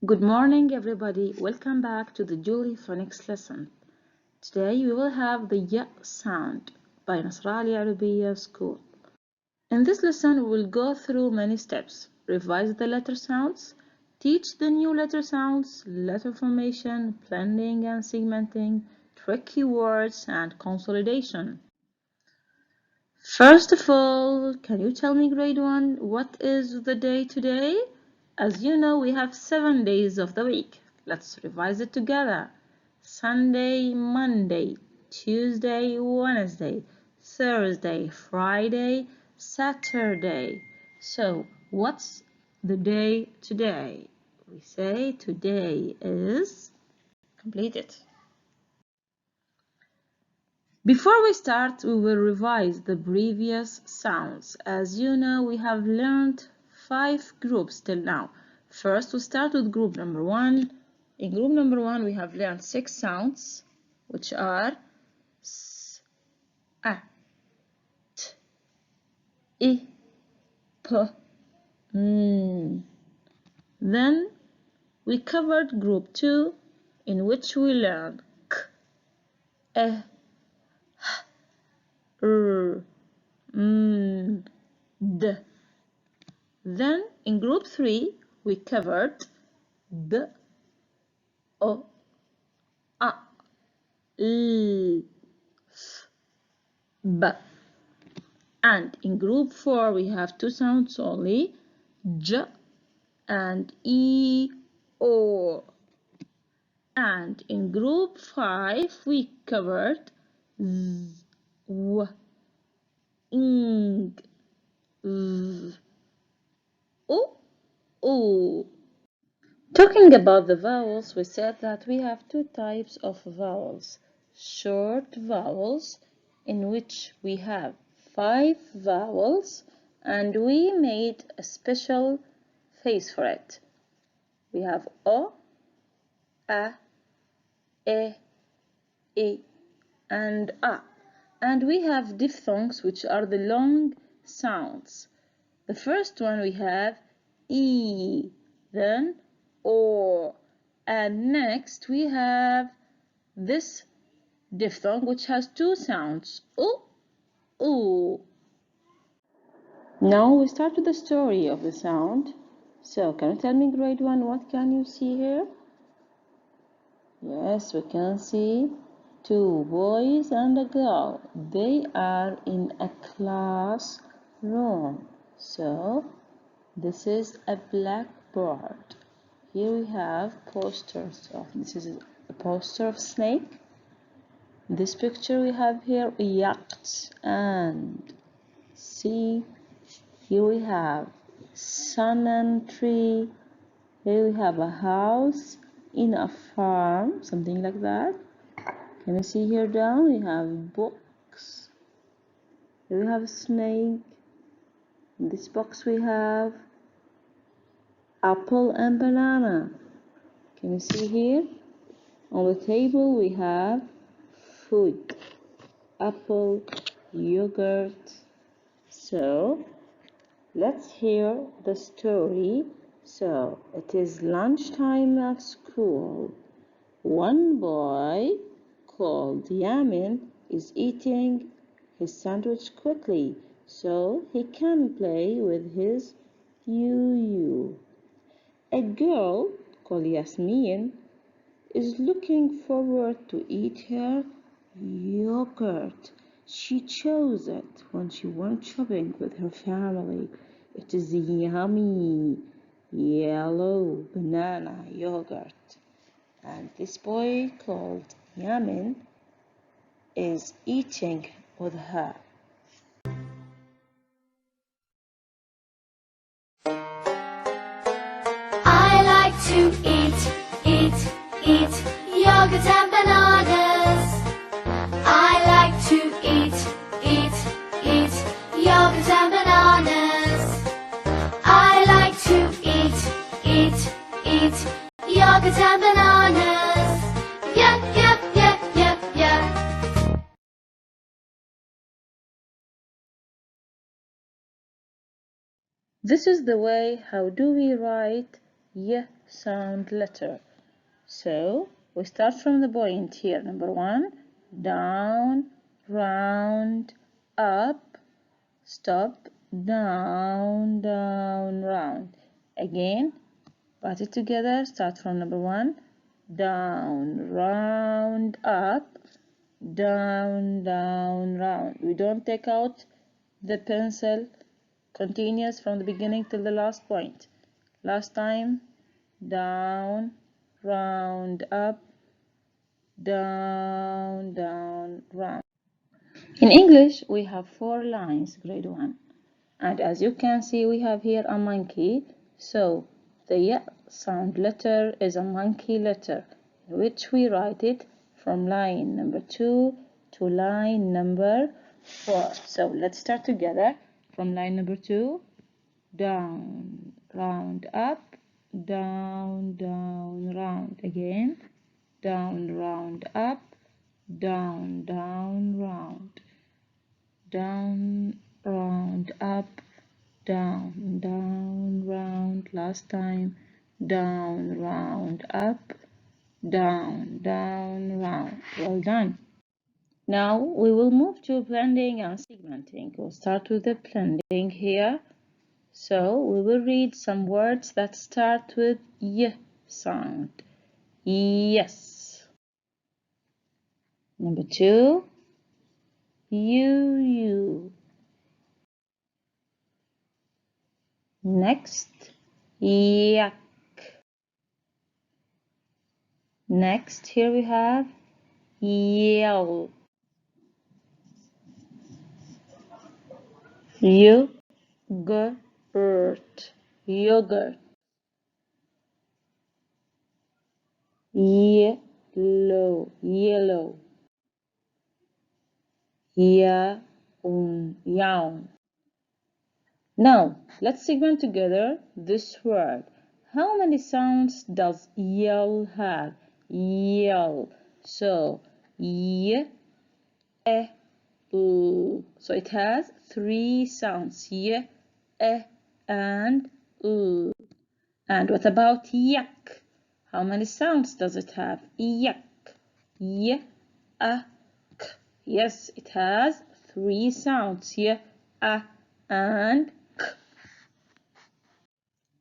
Good morning, everybody. Welcome back to the Julie phonics lesson. Today we will have the Y sound by Nasrali Arabiya School. In this lesson, we will go through many steps, revise the letter sounds, teach the new letter sounds, letter formation, blending and segmenting, tricky words, and consolidation. First of all, can you tell me, grade 1, what is the day today? As you know, we have 7 days of the week. Let's revise it together. Sunday, Monday, Tuesday, Wednesday, Thursday, Friday, Saturday. So, what's the day today? We say today is... Complete it. Before we start, we will revise the previous sounds. As you know, we have learned 5 groups till now. First, we start with group number 1. In group number 1, we have learned 6 sounds, which are S, A, T, I, P, N. Then, we covered group 2, in which we learned K, E, R, M, D. Then in group 3 we covered B, O, A, L, F, B. And in group 4 we have 2 sounds only, J and E, O. And in group 5 we covered Z, W, Ing, V, O, O. Talking about the vowels, we said that we have 2 types of vowels. Short vowels, in which we have 5 vowels, and we made a special face for it. We have O, A, E, I, and A. And we have diphthongs, which are the long sounds. The first one we have E, then O, and next we have this diphthong which has 2 sounds, O, O. Now we start with the story of the sound. So can you tell me, grade 1, what can you see here? Yes, we can see 2 boys and a girl. They are in a classroom. So this is a blackboard. Here we have posters of, this is a poster of snake. This picture we have here yachts and sea. Here we have sun and tree. Here we have a house in a farm, something like that. Can you see here down? We have books. Here we have a snake. In this box we have apple and banana. Can you see here? On the table we have food, apple, yogurt. So let's hear the story. So it is lunchtime at school. One boy called Yamin is eating his sandwich quickly so he can play with his yoo-yoo. A girl called Yasmin is looking forward to eat her yogurt. She chose it when she went shopping with her family. It is yummy yellow banana yogurt. And this boy called Yamin is eating with her. I like to eat yogurt and bananas. I like to eat yogurt and bananas. I like to eat yogurt and bananas. Yeah, yeah, yeah, yeah, yeah. This is the way how do we write Y sound letter. So we start from the point here. Number 1, down, round, up, stop, down, down, round. Again, put it together. Start from number 1, down, round, up, down, down, round. We don't take out the pencil, continuous from the beginning till the last point. Last time, down, round, up, down, down, round. In English, we have 4 lines, grade 1. And as you can see, we have here a monkey. So the y sound letter is a monkey letter, in which we write it from line number 2 to line number 4. So let's start together from line number 2. Down, round, up, down, down, round. Again, down, round, up, down, down, round. Down, round, up, down, down, round. Last time, down, round, up, down, down, round. Well done. Now we will move to blending and segmenting. We'll start with the blending here. So we will read some words that start with y sound. Yes. Number 2, you. Next, yak. Next, here we have yell. Yogurt. Yogurt. Yellow. Yellow. Yawn. Now, let's segment together this word. How many sounds does yell have? Yell. So, y, e, u. So it has 3 sounds. Y, e, and u. And what about yak? How many sounds does it have? Yak. Y, a, k. Yes, it has 3 sounds. Y, a, and k.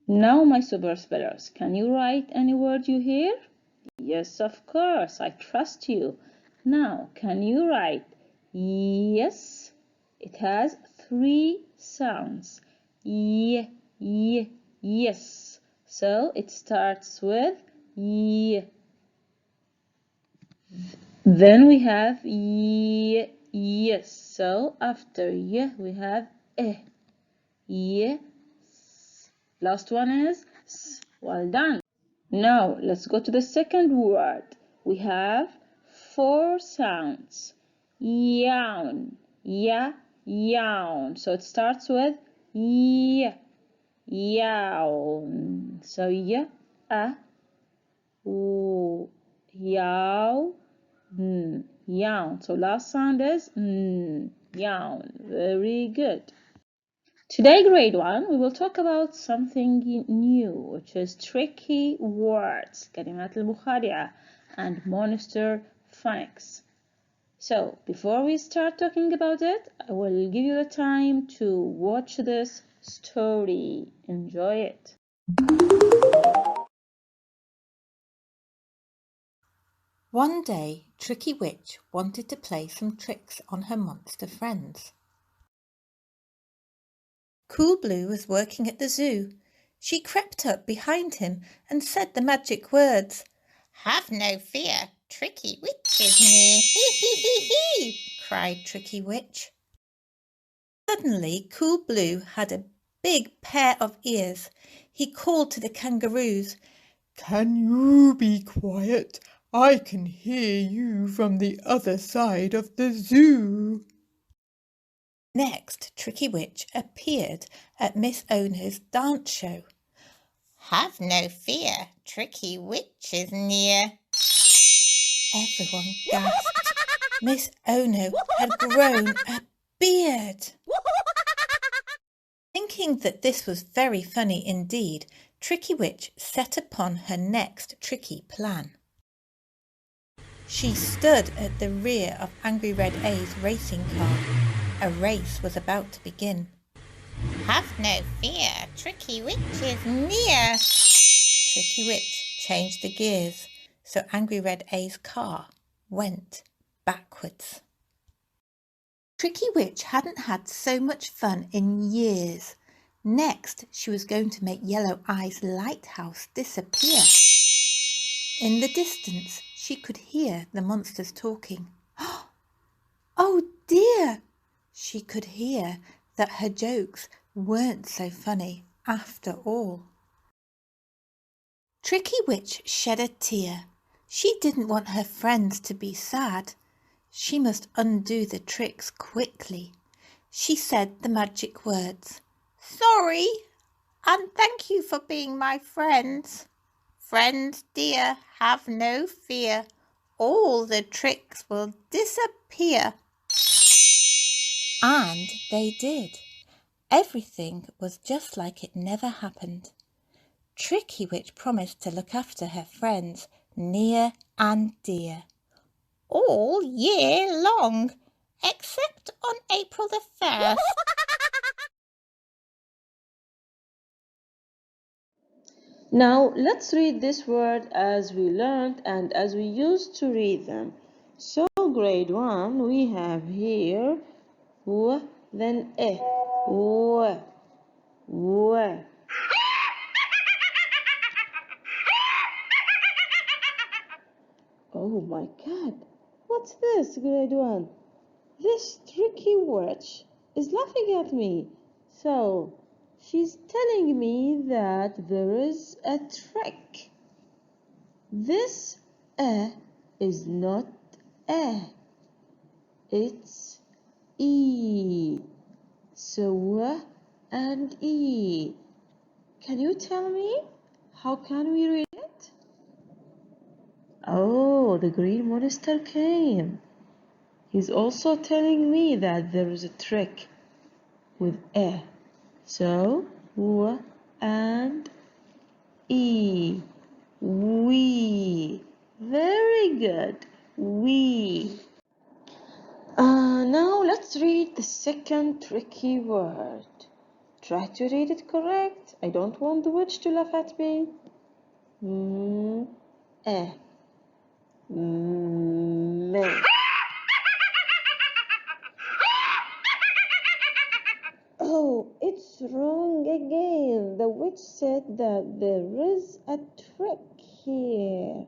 Now, my super spellers, can you write any word you hear? Yes, of course, I trust you. Now, can you write yes? It has 3 sounds. Yes. So it starts with y. Then we have yes. So after y, we have e. Yes. Last one is s. Well done. Now let's go to the second word. We have 4 sounds. Yawn. Yawn. So it starts with y. Yawn. So y, a, u, yawn. Yawn. So last sound is yawn. Very good. Today, grade 1, we will talk about something new, which is tricky words, كلمات المخادعة, and monster phonics. So, before we start talking about it, I will give you the time to watch this story. Enjoy it. One day, Tricky Witch wanted to play some tricks on her monster friends. Cool Blue was working at the zoo. She crept up behind him and said the magic words. "Have no fear, Tricky Witch is near." "Hee hee hee hee!" cried Tricky Witch. Suddenly, Cool Blue had a big pair of ears. He called to the kangaroos, "Can you be quiet? I can hear you from the other side of the zoo." Next, Tricky Witch appeared at Miss Ono's dance show. "Have no fear, Tricky Witch is near." Everyone gasped. Miss Ono had grown a beard. Thinking that this was very funny indeed, Tricky Witch set upon her next tricky plan. She stood at the rear of Angry Red A's racing car. A race was about to begin. Have no fear, Tricky Witch is near. Tricky Witch changed the gears, so Angry Red A's car went backwards. Tricky Witch hadn't had so much fun in years. Next, she was going to make Yellow Eye's lighthouse disappear. In the distance, she could hear the monsters talking. Oh dear! She could hear that her jokes weren't so funny after all. Tricky Witch shed a tear. She didn't want her friends to be sad. She must undo the tricks quickly. She said the magic words, "Sorry, and thank you for being my friends. Friends dear, have no fear. All the tricks will disappear." And they did. Everything was just like it never happened. Tricky Witch promised to look after her friends near and dear all year long, except on April the 1st. Now let's read this word as we learned and as we used to read them. So grade 1 we have here w, then e, w, w. Oh my god, what's this, grade 1? This tricky witch is laughing at me. So she's telling me that there is a trick. This is not it's E. So W and E. Can you tell me how can we read it? Oh, the green monster came. He's also telling me that there is a trick with So W and E. We. Very good. We. Now let's read the second tricky word. Try to read it correct. I don't want the witch to laugh at me. Eh. Me. Oh, it's wrong again. The witch said that there is a trick here.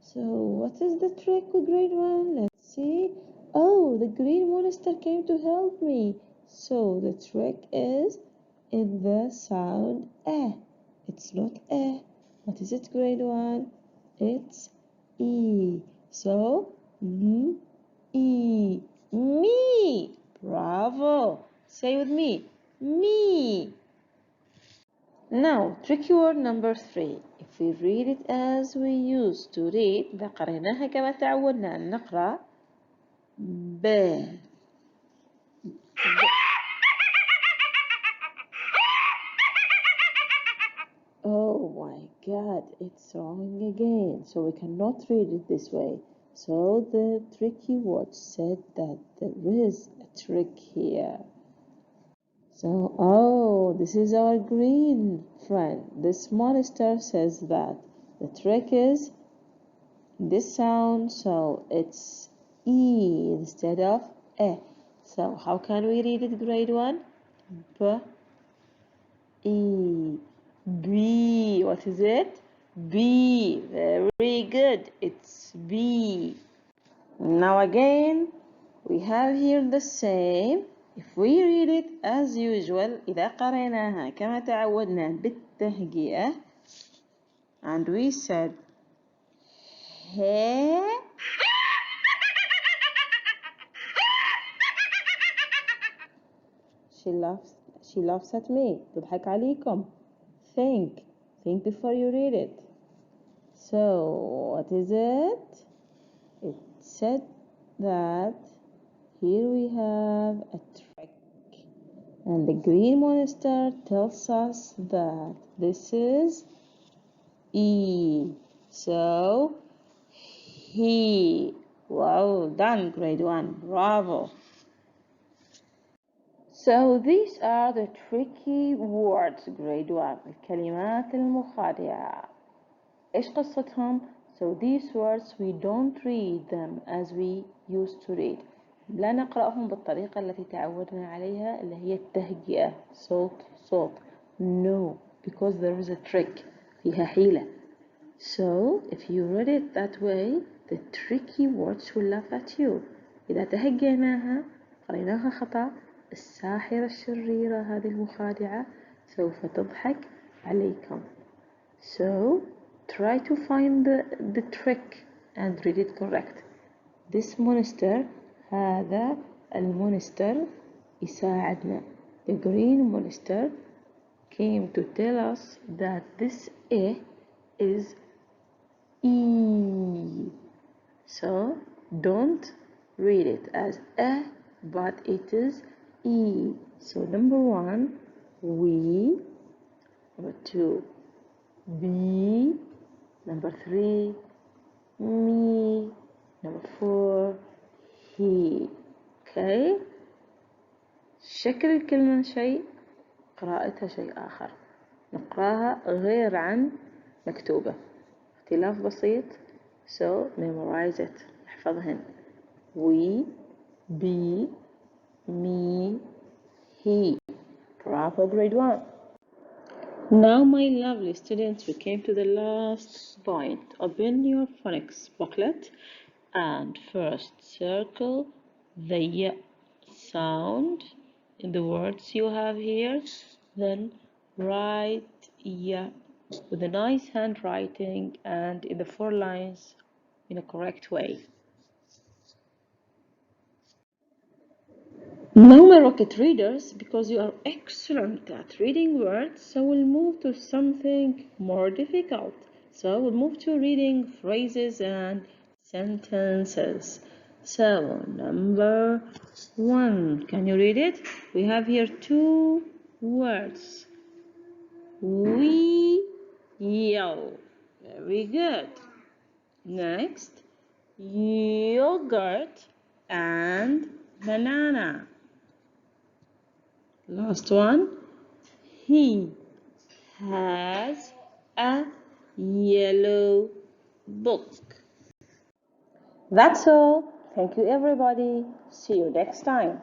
So what is the trick with grade 1? Let's see. Oh, the green monster came to help me. So the trick is in the sound eh. It's not eh. What is it, grade 1? It's e. So e. Me. Bravo. Say with me. Me. Now, tricky word number 3. If we read it as we used to read, إذا قريناها كما تعودنا أن نقرأ ب. Oh my god, it's wrong again. So we cannot read it this way. So the tricky word said that there is a trick here. So, oh, this is our green friend. This monster says that the trick is this sound, so it's E instead of E. So, how can we read it, grade 1? B, E, B. What is it? B. Very good. It's B. Now again, we have here the same. If we read it as usual, إذا قريناها كما تعودنا بالتهجئة, and we said he, she laughs at me. تضحك عليكم. Think before you read it. So what is it? It said that here we have a trick. And the green monster tells us that this is E. So, he. Well done, grade 1. Bravo. So these are the tricky words, grade 1. الكلمات المخادعة. إيش قصتهم؟ So these words we don't read them as we used to read. لا نقرأهم بالطريقة التي تعودنا عليها اللي هي التهجئة صوت صوت. No, because there is a trick. فيها حيلة. So if you read it that way, the tricky words will laugh at you. إذا تهجيناها قريناها خطأ الساحرة الشريرة هذه المخادعة سوف تضحك عليكم. So try to find the trick and read it correct. This monster هذا المونستر يساعدنا. The green monster came to tell us that this E is E. So don't read it as A, but it is E. So number 1, we. Number 2, be. Number 3, me. Number 4, he. Okay. شكل الكلمة شيء، قراءتها شيء آخر. نقراها غير عن مكتوبة. اختلاف بسيط. So memorize it. احفظهن. We, be, me, he. Bravo, grade 1. Now, my lovely students, we came to the last point. Open your phonics booklet and first circle the y sound in the words you have here. Then write y with a nice handwriting and in the 4 lines in a correct way. Now, my rocket readers, because you are excellent at reading words, so we'll move to something more difficult. So we'll move to reading phrases and sentences. So, number 1, can you read it? We have here 2 words. We yell. Very good. Next, yogurt and banana. Last one, he has a yellow book. That's all. Thank you, everybody. See you next time.